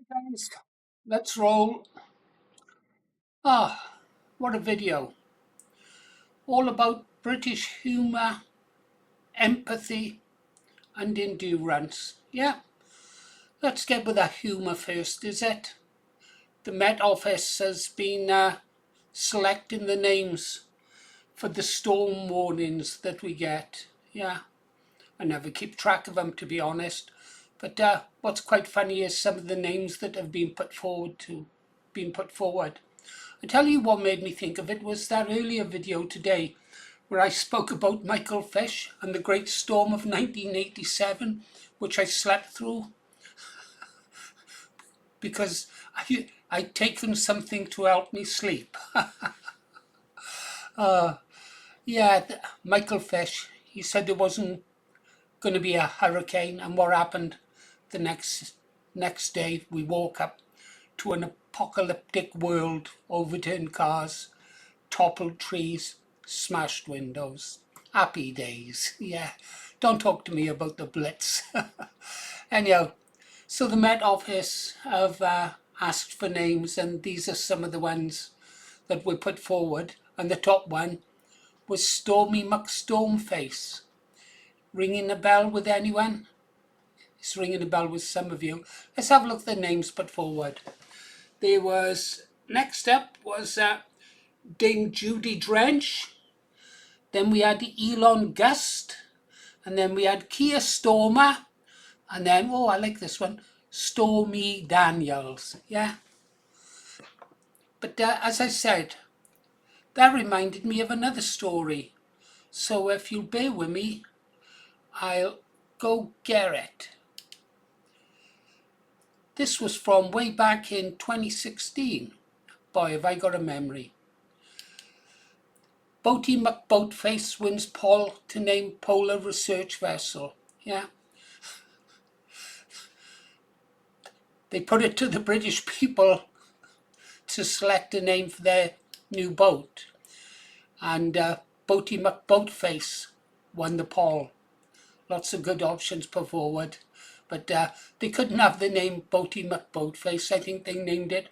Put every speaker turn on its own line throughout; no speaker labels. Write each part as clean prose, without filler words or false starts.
Guys, let's roll. Ah, what a video. All about British humour, empathy, and endurance. Yeah, let's get with the humour first, is it? The Met Office has been selecting the names for the storm warnings that we get. Yeah, I never keep track of them, to be honest. But what's quite funny is some of the names that have been put forward. I tell you what made me think of it was that earlier video today where I spoke about Michael Fish and the Great Storm of 1987, which I slept through because I'd taken something to help me sleep. Yeah, Michael Fish, he said there wasn't going to be a hurricane, and what happened the next day? We woke up to an apocalyptic world, overturned cars, toppled trees, smashed windows. Happy days, yeah. Don't talk to me about the Blitz. Anyhow, so the Met Office have asked for names, and these are some of the ones that were put forward. And the top one was Stormy McStormface. Ringing a bell with anyone? It's ringing a bell with some of you. Let's have a look at the names put forward. There was, next up was Dame Judy Drench. Then we had Elon Gust. And then we had Keir Stormer. And then, oh, I like this one, Stormy Daniels. Yeah. But as I said, that reminded me of another story. So if you'll bear with me, I'll go get it. This was from way back in 2016. Boy, have I got a memory. Boaty McBoatface wins poll to name polar research vessel. Yeah. They put it to the British people to select a name for their new boat. And Boaty McBoatface won the poll. Lots of good options put forward. But they couldn't have the name Boaty McBoatface. I think they named it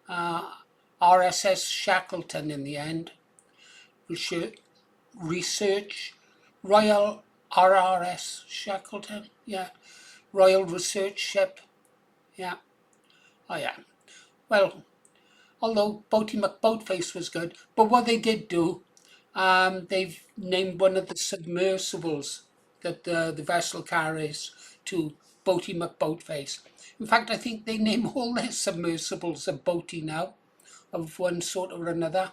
RSS Shackleton in the end. Research Royal RRS Shackleton. Yeah. Royal Research Ship. Yeah. Oh, yeah. Well, although Boaty McBoatface was good, but what they did do, they've named one of the submersibles that the vessel carries to Boaty McBoatface. In fact, I think they name all their submersibles a Boaty now, of one sort or another.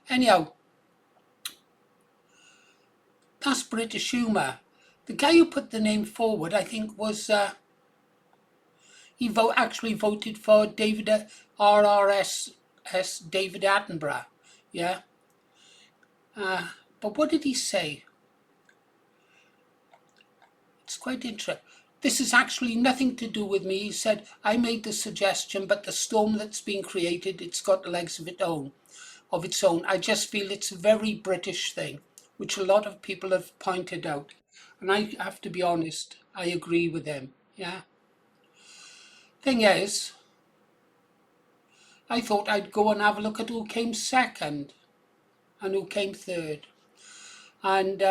Anyhow, that's British humour. The guy who put the name forward, I think, was actually voted for David RRS David Attenborough. Yeah. But what did he say? It's quite interesting. This is actually nothing to do with me. He said, I made the suggestion, but the storm that's been created, it's got legs of its own. I just feel it's a very British thing, which a lot of people have pointed out. And I have to be honest, I agree with them. Yeah. Thing is, I thought I'd go and have a look at who came second and who came third. And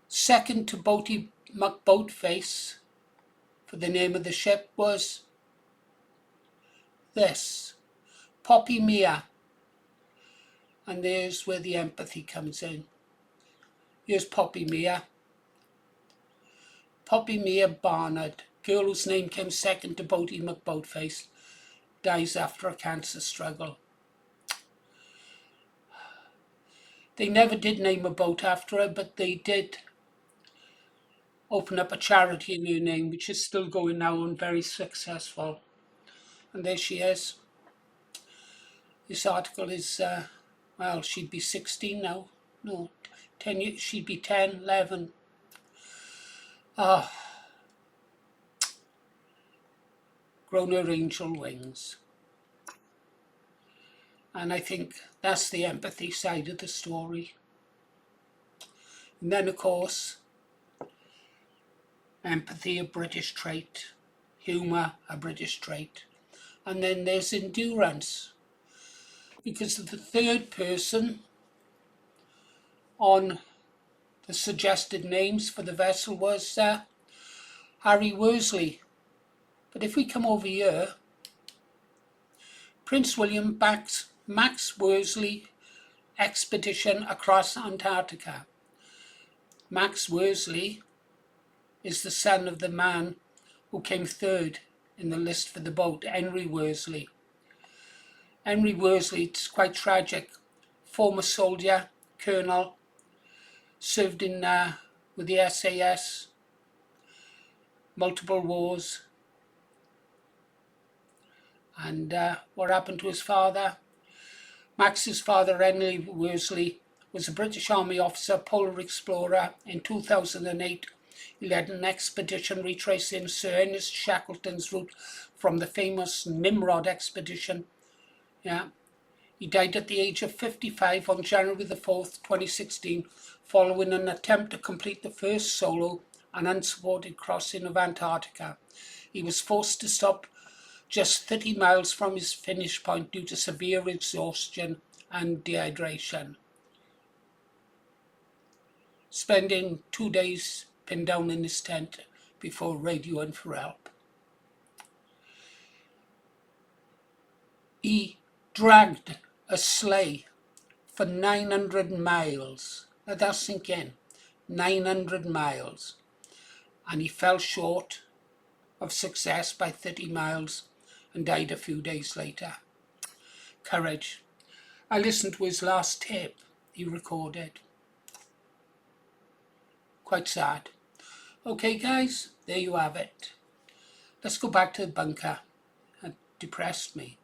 second to Boaty McBoatface for the name of the ship was this, Poppy Mia. And there's where the empathy comes in. Here's Poppy Mia. Poppy Mia Barnard, girl whose name came second to Boaty McBoatface, dies after a cancer struggle. They never did name a boat after her, but they did open up a charity in her name, which is still going now and very successful. And there she is. This article is, well, she'd be 16 now. No, 10 years, she'd be 10, 11. Grown her angel wings. And I think that's the empathy side of the story. And then, of course, empathy, a British trait. Humour, a British trait. And then there's endurance, because the third person on the suggested names for the vessel was Harry Worsley. But if we come over here, Prince William backs Max Worsley expedition across Antarctica. Max Worsley is the son of the man who came third in the list for the boat, Henry Worsley. Henry Worsley, it's quite tragic, former soldier, colonel, served in with the SAS, multiple wars. And what happened to his father? Max's father, Henry Worsley, was a British Army officer, polar explorer. In 2008, he led an expedition retracing Sir Ernest Shackleton's route from the famous Nimrod expedition. Yeah. He died at the age of 55 on January the 4th, 2016, following an attempt to complete the first solo and unsupported crossing of Antarctica. He was forced to stop just 30 miles from his finish point due to severe exhaustion and dehydration, spending 2 days pinned down in his tent before radioing for help. He dragged a sleigh for 900 miles. Let that sink in. 900 miles. And he fell short of success by 30 miles and died a few days later. Courage. I listened to his last tape he recorded. Quite sad. Okay guys, there you have it. Let's go back to the bunker. It depressed me.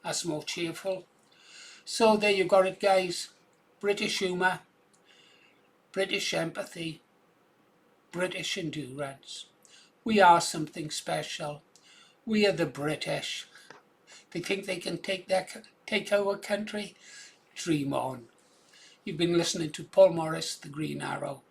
That's more cheerful. So there you got it guys. British humour, British empathy, British endurance. We are something special. We are the British. They think they can take our country? Dream on. You've been listening to Paul Morris, The Green Arrow.